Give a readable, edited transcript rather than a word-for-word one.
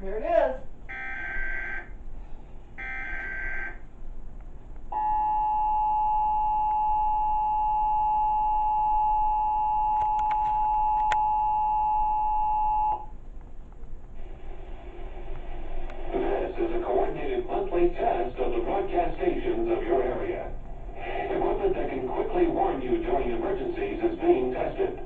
Here it is. This is a coordinated monthly test of the broadcast stations of your area. Equipment that can quickly warn you during emergencies is being tested.